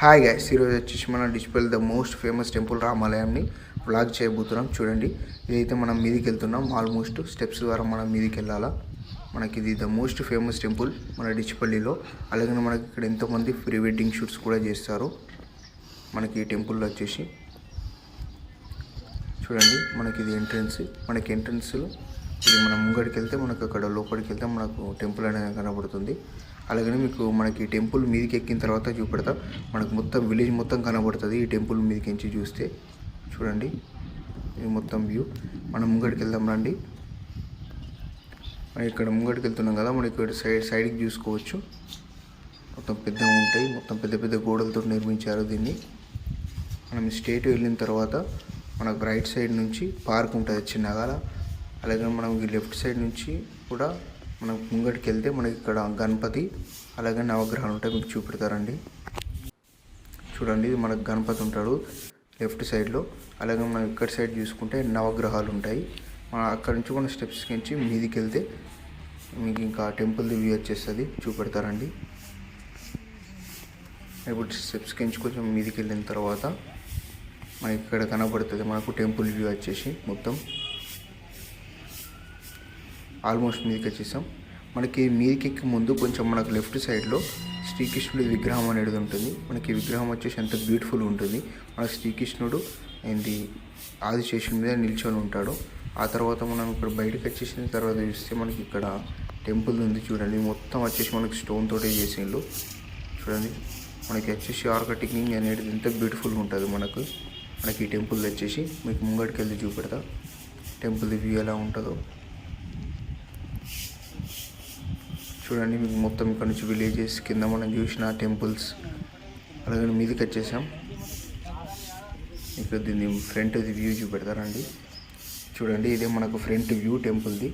Hi guys, ఈరోజు వచ్చేసి మన display the most famous temple రామాలయంని వ్లాగ్ చేయబోతున్నాం. చూడండి, ఇదైతే మనం మీదికి వెళ్తున్నాం. ఆల్మోస్ట్ స్టెప్స్ ద్వారా మనం మీదికి వెళ్ళాలా. మనకి ఇది ద మోస్ట్ ఫేమస్ టెంపుల్ మన డిచ్పల్లిలో. అలాగే మనకి ఇక్కడ ఎంతోమంది ప్రీ వెడ్డింగ్ షూట్స్ కూడా చేస్తారు. మనకి ఈ టెంపుల్లో వచ్చేసి చూడండి, మనకి ఇది ఎంట్రన్స్. మనకి ఎంట్రన్స్లో ఇది మనం ముంగడికి వెళ్తే మనకు అక్కడ లోపలికి వెళ్తే మనకు టెంపుల్ అనేది కనబడుతుంది. అలాగనే మీకు మనకి టెంపుల్ మీదకి ఎక్కిన తర్వాత చూపెడతా. మనకు మొత్తం విలేజ్ మొత్తం కనబడుతుంది ఈ టెంపుల్ మీదకి ఎంచి చూస్తే. చూడండి, ఇది మొత్తం వ్యూ. మనం ముంగడికి వెళ్దాం రండి. మనం ఇక్కడ ముంగడికి వెళ్తున్నాం కదా, మనం ఇక్కడ సైడ్కి చూసుకోవచ్చు. మొత్తం పెద్దగా ఉంటాయి, మొత్తం పెద్ద పెద్ద గోడలతో నిర్మించారు దీన్ని. మనం స్ట్రైట్ వెళ్ళిన తర్వాత మనకు రైట్ సైడ్ నుంచి పార్క్ ఉంటుంది చిన్నగా. అలాగే మనం ఈ లెఫ్ట్ సైడ్ నుంచి కూడా మనం ముంగడికి వెళ్తే మనకి ఇక్కడ గణపతి అలాగే నవగ్రహాలు ఉంటాయి, మీకు చూపెడతారండి. చూడండి, ఇది మనకు గణపతి ఉంటాడు లెఫ్ట్ సైడ్లో. అలాగే మనం ఇక్కడ సైడ్ చూసుకుంటే నవగ్రహాలు ఉంటాయి. మనం అక్కడ నుంచి మన స్టెప్స్కి నుంచి మీదికి వెళ్తే మీకు ఇంకా టెంపుల్ది వ్యూ వచ్చేస్తుంది, చూపెడతారండి. ఇప్పుడు స్టెప్స్కి నుంచి కొంచెం మీదికి వెళ్ళిన తర్వాత మనకి ఇక్కడ కనబడుతుంది మనకు టెంపుల్ వ్యూ వచ్చేసి. మొత్తం ఆల్మోస్ట్ మీదకి వచ్చేసాం. మనకి మీదకి ఎక్కి ముందు కొంచెం మనకు లెఫ్ట్ సైడ్లో శ్రీకృష్ణుడి విగ్రహం అనేది ఉంటుంది. మనకి విగ్రహం వచ్చేసి ఎంత బ్యూటిఫుల్ ఉంటుంది. మన శ్రీకృష్ణుడు ఏంటి ఆదిశేషుని మీద నిల్చొని ఉంటాడు. ఆ తర్వాత మనం ఇక్కడ బయటకు వచ్చేసిన తర్వాత చూస్తే మనకి ఇక్కడ టెంపుల్ ఉంది. చూడండి, మొత్తం వచ్చేసి మనకి స్టోన్ తోటే చేసిండ్రు. చూడండి, మనకి వచ్చేసి ఆర్కిటెక్చర్ అనేది ఎంత బ్యూటిఫుల్గా ఉంటుంది. మనకి ఈ టెంపుల్ వచ్చేసి మీకు ముంగడికి వెళ్ళి చూపెడతా టెంపుల్ వ్యూ ఎలా ఉంటుందో. చూడండి, మీకు మొత్తం ఇక్కడ నుంచి విలేజెస్ కింద మనం చూసిన టెంపుల్స్ అలాగే మీదకి వచ్చేసాం. ఇక్కడ దీన్ని ఫ్రంట్ వ్యూ చూపెడతారండి. చూడండి, ఇదే మనకు ఫ్రంట్ వ్యూ టెంపుల్ది.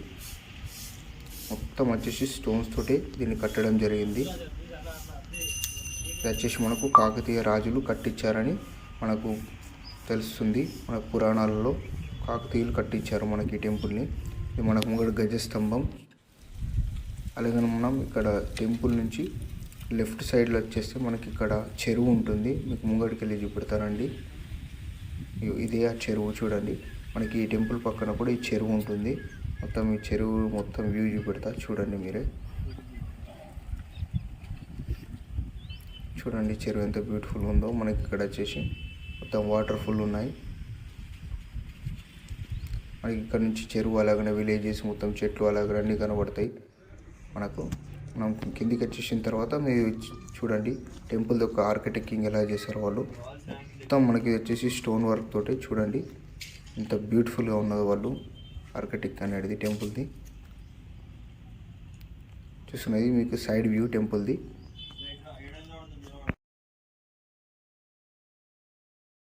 మొత్తం వచ్చేసి స్టోన్స్ తోటి దీన్ని కట్టడం జరిగింది. ఇది వచ్చేసి మనకు కాకతీయ రాజులు కట్టించారని మనకు తెలుస్తుంది. మన పురాణాలలో కాకతీయులు కట్టించారు మనకి ఈ టెంపుల్ని. ఇది మనకు ముంగడు గజస్తంభం. అలాగే మనం ఇక్కడ టెంపుల్ నుంచి లెఫ్ట్ సైడ్లో వచ్చేస్తే మనకి ఇక్కడ చెరువు ఉంటుంది. మీకు ముంగడికి వెళ్ళి చూపెడతారండి. ఇదే ఆ చెరువు. చూడండి, మనకి ఈ టెంపుల్ పక్కన కూడా ఈ చెరువు ఉంటుంది. మొత్తం ఈ చెరువు మొత్తం వ్యూ చూపెడతా. చూడండి మీరే. చూడండి చెరువు ఎంత బ్యూటిఫుల్ ఉందో. మనకి ఇక్కడ వచ్చేసి మొత్తం వాటర్ ఫుల్ ఉన్నాయి. మనకి ఇక్కడ నుంచి చెరువు అలాగనే విలేజెస్ మొత్తం చెట్లు అలాగే అన్నీ కనబడతాయి మనకు. మనం కిందికి వచ్చేసిన తర్వాత మీరు చూడండి టెంపుల్ యొక్క ఆర్కిటెక్టింగ్ ఎలా చేశారు వాళ్ళు. మొత్తం మనకి వచ్చేసి స్టోన్ వర్క్ తోటి చూడండి ఎంత బ్యూటిఫుల్గా ఉన్నదో వాళ్ళు ఆర్కిటెక్ట్ అనేది టెంపుల్ది. చూస్తున్నది మీకు సైడ్ వ్యూ టెంపుల్ది.